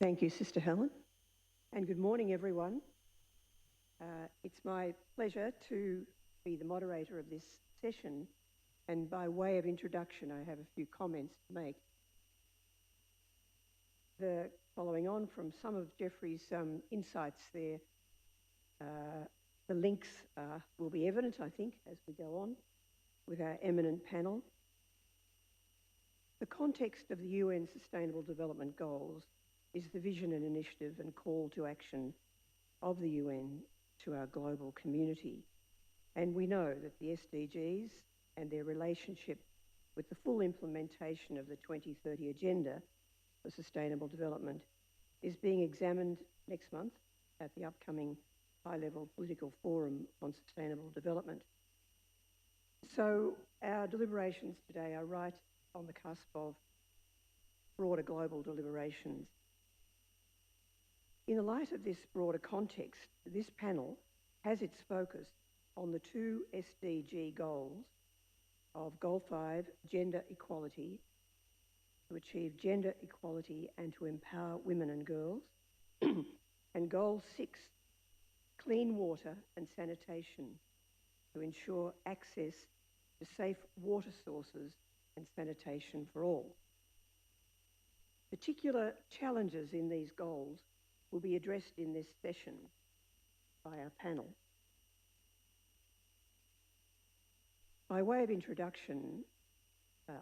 Thank you, Sister Helen, and good morning, everyone. It's my pleasure to be the moderator of this session, and by way of introduction, I have a few comments to make. Following on from some of Jeffrey's insights there, the links will be evident, I think, as we go on with our eminent panel. The context of the UN Sustainable Development Goals is the vision and initiative and call to action of the UN to our global community. And we know that the SDGs and their relationship with the full implementation of the 2030 Agenda for Sustainable Development is being examined next month at the upcoming high-level political forum on sustainable development. So our deliberations today are right on the cusp of broader global deliberations. In the light of this broader context, this panel has its focus on the two SDG goals of Goal 5, gender equality, to achieve gender equality and to empower women and girls, and Goal 6, clean water and sanitation, to ensure access to safe water sources and sanitation for all. Particular challenges in these goals will be addressed in this session by our panel. By way of introduction,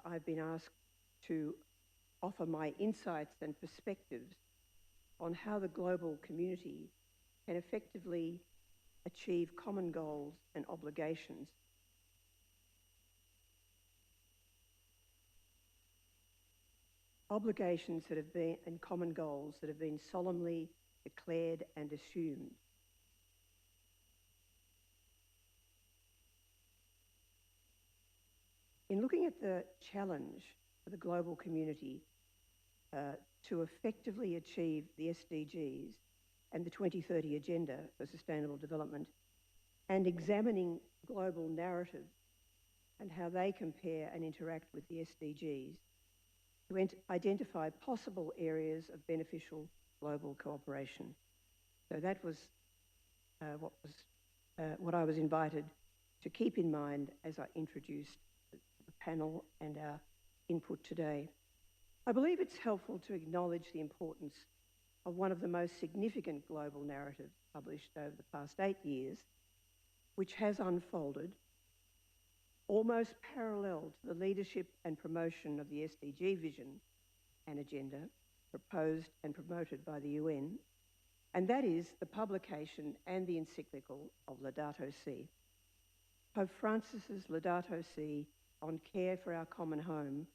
I've been asked to offer my insights and perspectives on how the global community can effectively achieve common goals and obligations. Obligations that have been, and common goals that have been solemnly declared and assumed. In looking at the challenge for the global community to effectively achieve the SDGs and the 2030 Agenda for Sustainable Development, and examining global narratives and how they compare and interact with the SDGs, to identify possible areas of beneficial global cooperation. So that was what I was invited to keep in mind as I introduced the panel and our input today. I believe it's helpful to acknowledge the importance of one of the most significant global narratives published over the past 8 years, which has unfolded almost parallel to the leadership and promotion of the SDG vision and agenda proposed and promoted by the UN, and that is the publication and the encyclical of Laudato Si. Pope Francis's Laudato Si on care for our common home,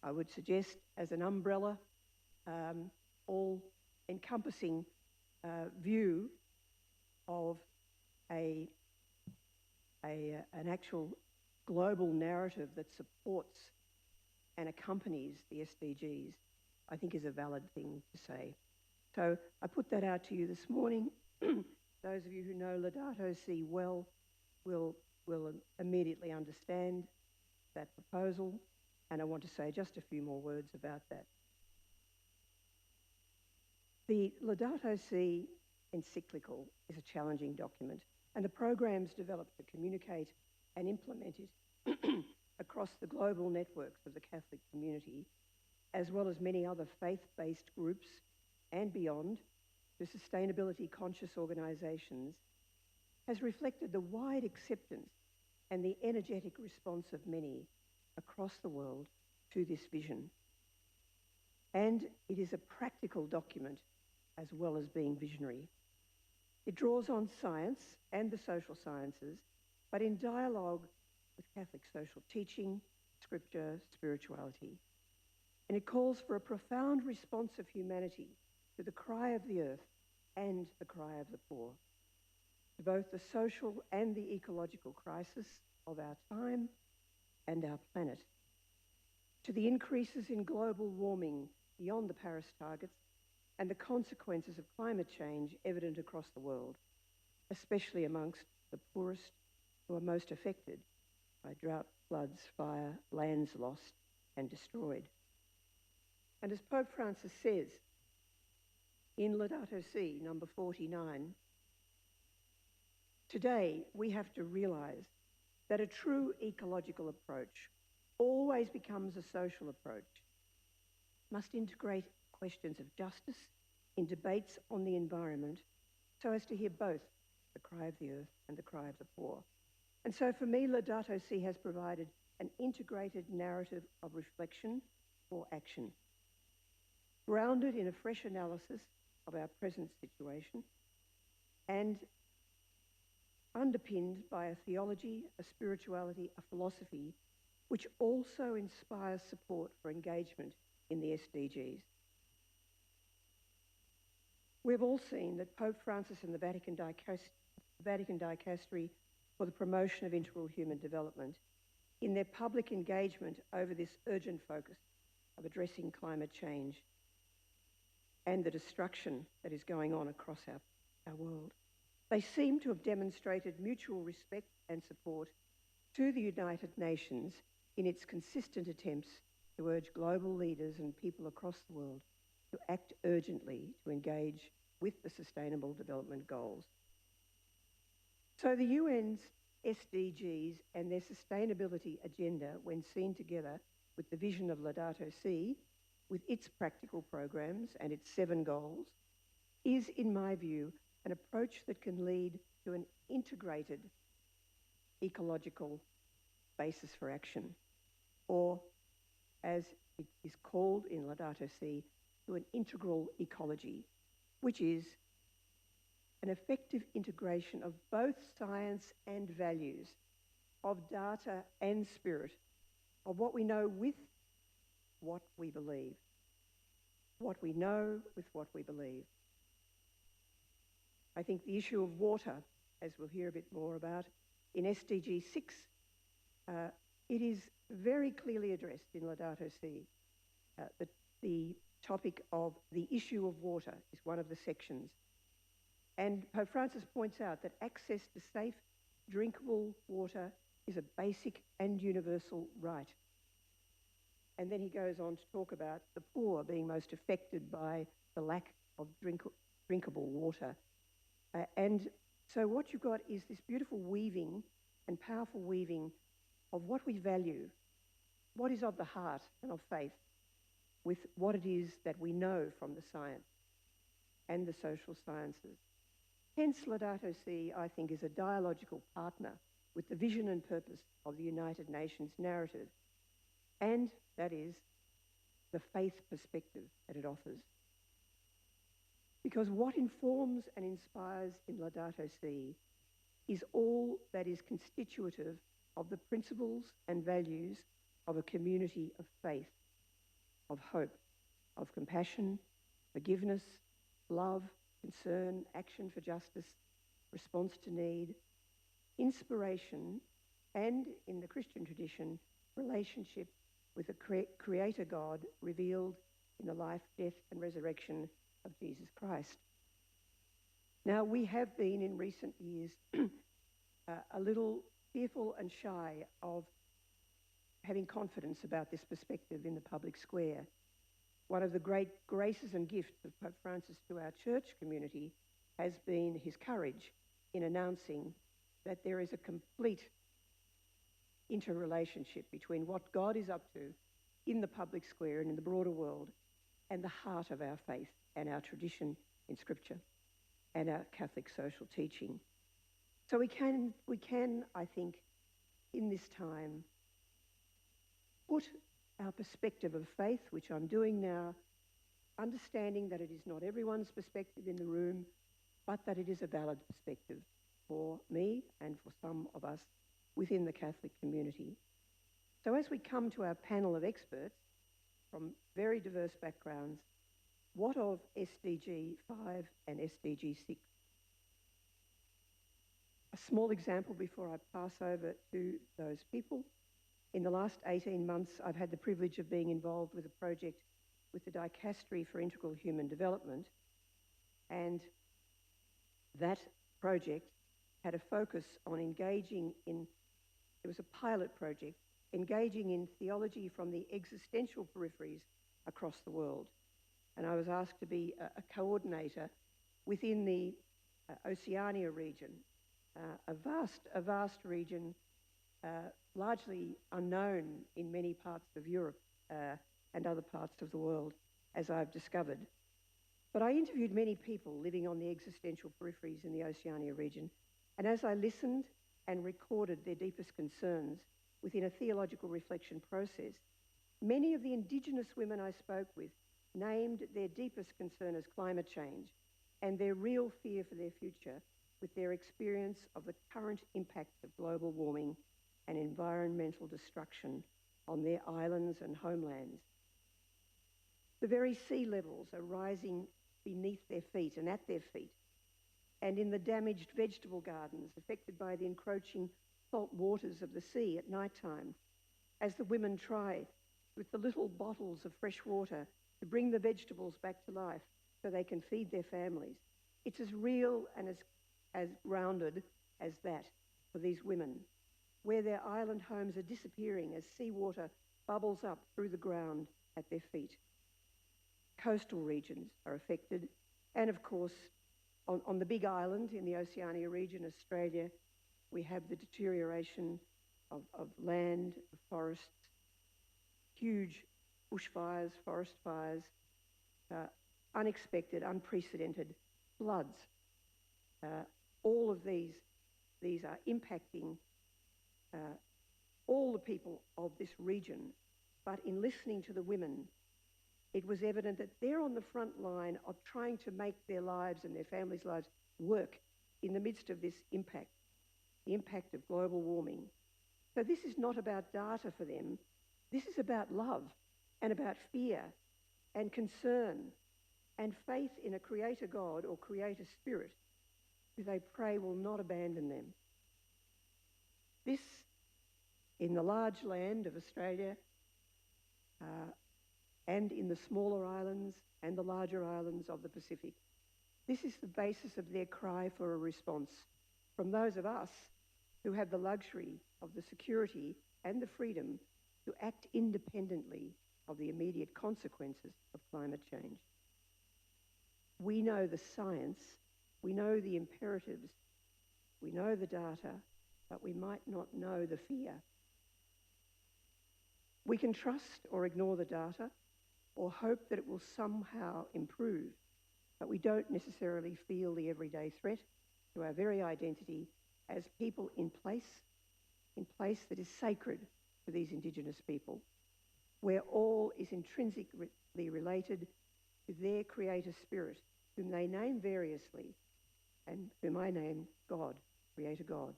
I would suggest as an umbrella, all-encompassing view of an actual global narrative that supports and accompanies the SDGs, I think is a valid thing to say. So I put that out to you this morning. Those of you who know Laudato Si well will immediately understand that proposal, and I want to say just a few more words about that. The Laudato Si encyclical is a challenging document, and the programs developed to communicate and implement it across the global networks of the Catholic community, as well as many other faith-based groups and beyond, to sustainability-conscious organisations, has reflected the wide acceptance and the energetic response of many across the world to this vision. And it is a practical document as well as being visionary. It draws on science and the social sciences, but in dialogue with Catholic social teaching, scripture, spirituality. And it calls for a profound response of humanity to the cry of the earth and the cry of the poor, to both the social and the ecological crisis of our time and our planet, to the increases in global warming beyond the Paris targets and the consequences of climate change evident across the world, especially amongst the poorest who are most affected by drought, floods, fire, lands lost and destroyed. And as Pope Francis says, In Laudato Si, number 49, today we have to realise that a true ecological approach always becomes a social approach, must integrate questions of justice in debates on the environment so as to hear both the cry of the earth and the cry of the poor. And so for me, Laudato Si has provided an integrated narrative of reflection or action, grounded in a fresh analysis of our present situation and underpinned by a theology, a spirituality, a philosophy, which also inspires support for engagement in the SDGs. We've all seen that Pope Francis and the Vatican Dicastery for the Promotion of Integral Human Development, in their public engagement over this urgent focus of addressing climate change and the destruction that is going on across our world, they seem to have demonstrated mutual respect and support to the United Nations in its consistent attempts to urge global leaders and people across the world to act urgently to engage with the Sustainable Development Goals. So the UN's SDGs and their sustainability agenda, when seen together with the vision of Laudato Si, with its practical programs and its 7 goals, is, in my view, an approach that can lead to an integrated ecological basis for action, or as it is called in Laudato Si, to an integral ecology, which is an effective integration of both science and values, of data and spirit, of what we know with what we believe, what we know with what we believe. I think the issue of water, as we'll hear a bit more about, in SDG 6, it is very clearly addressed in Laudato Si. The topic of the issue of water is one of the sections. And Pope Francis points out that access to safe, drinkable water is a basic and universal right. And then he goes on to talk about the poor being most affected by the lack of drinkable water. And so what you've got is this beautiful weaving and powerful weaving of what we value, what is of the heart and of faith, with what it is that we know from the science and the social sciences. Hence, Laudato Si, I think, is a dialogical partner with the vision and purpose of the United Nations narrative, and that is the faith perspective that it offers. Because what informs and inspires in Laudato Si is all that is constitutive of the principles and values of a community of faith, of hope, of compassion, forgiveness, love, concern, action for justice, response to need, inspiration, and, in the Christian tradition, relationship with a creator God revealed in the life, death, and resurrection of Jesus Christ. Now, we have been in recent years a little fearful and shy of having confidence about this perspective in the public square. One of the great graces and gifts of Pope Francis to our church community has been his courage in announcing that there is a complete interrelationship between what God is up to in the public square and in the broader world and the heart of our faith and our tradition in Scripture and our Catholic social teaching. So we can, I think, in this time, put our perspective of faith, which I'm doing now, understanding that it is not everyone's perspective in the room, but that it is a valid perspective for me and for some of us within the Catholic community. So as we come to our panel of experts from very diverse backgrounds, what of SDG 5 and SDG 6? A small example before I pass over to those people. In the last 18 months, I've had the privilege of being involved with a project with the Dicastery for Integral Human Development, and that project had a focus on engaging in, it was a pilot project, engaging in theology from the existential peripheries across the world. and I was asked to be a coordinator within the Oceania region, a vast region, largely unknown in many parts of Europe and other parts of the world, as I've discovered. But I interviewed many people living on the existential peripheries in the Oceania region, and as I listened and recorded their deepest concerns within a theological reflection process, many of the Indigenous women I spoke with named their deepest concern as climate change and their real fear for their future with their experience of the current impacts of global warming and environmental destruction on their islands and homelands. The very sea levels are rising beneath their feet and at their feet, and in the damaged vegetable gardens affected by the encroaching salt waters of the sea at night time, as the women try with the little bottles of fresh water to bring the vegetables back to life so they can feed their families. It's as real and as grounded as that for these women, where their island homes are disappearing as seawater bubbles up through the ground at their feet. Coastal regions are affected, and of course, on the big island in the Oceania region, Australia, we have the deterioration of land, of forests, huge bushfires, forest fires, unexpected, unprecedented floods. All of these are impacting all the people of this region. But in listening to the women, it was evident that they're on the front line of trying to make their lives and their families' lives work in the midst of this impact, the impact of global warming. So this is not about data for them. This is about love and about fear and concern and faith in a creator God or creator spirit who they pray will not abandon them. This, in the large land of Australia, and in the smaller islands and the larger islands of the Pacific. This is the basis of their cry for a response from those of us who have the luxury of the security and the freedom to act independently of the immediate consequences of climate change. We know the science, we know the imperatives, we know the data, but we might not know the fear. We can trust or ignore the data or hope that it will somehow improve, but we don't necessarily feel the everyday threat to our very identity as people in place that is sacred for these Indigenous people, where all is intrinsically related to their creator spirit, whom they name variously, and whom I name God, Creator God.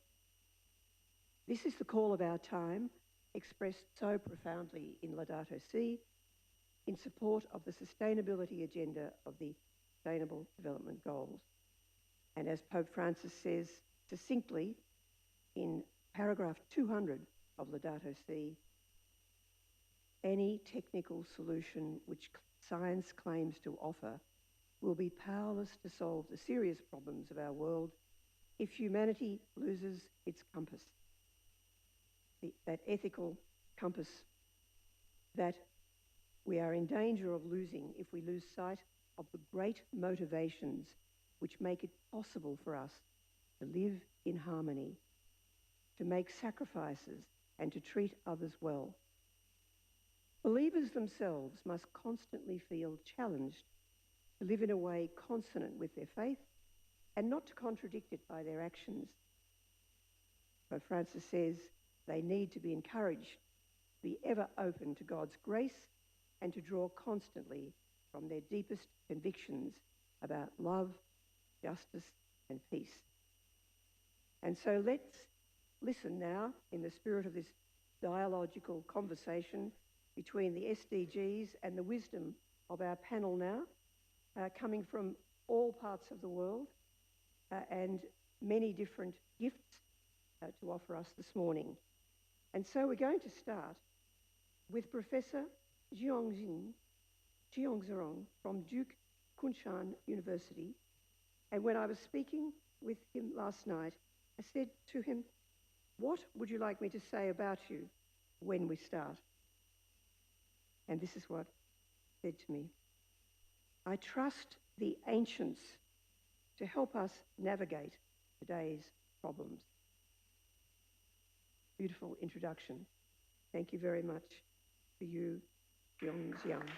This is the call of our time, expressed so profoundly in Laudato Si, in support of the sustainability agenda of the Sustainable Development Goals. And as Pope Francis says succinctly in paragraph 200 of Laudato Si, any technical solution which science claims to offer will be powerless to solve the serious problems of our world if humanity loses its compass, that ethical compass that we are in danger of losing if we lose sight of the great motivations which make it possible for us to live in harmony, to make sacrifices, and to treat others well. Believers themselves must constantly feel challenged to live in a way consonant with their faith and not to contradict it by their actions. Pope Francis says they need to be encouraged to be ever open to God's grace and to draw constantly from their deepest convictions about love, justice, and peace. And so let's listen now in the spirit of this dialogical conversation between the SDGs and the wisdom of our panel now, coming from all parts of the world and many different gifts to offer us this morning. And so we're going to start with Professor Jiongzheng from Duke Kunshan University. And when I was speaking with him last night, I said to him, "What would you like me to say about you when we start?" And this is what he said to me. I trust the ancients to help us navigate today's problems. Beautiful introduction. Thank you very much to you, Jiang.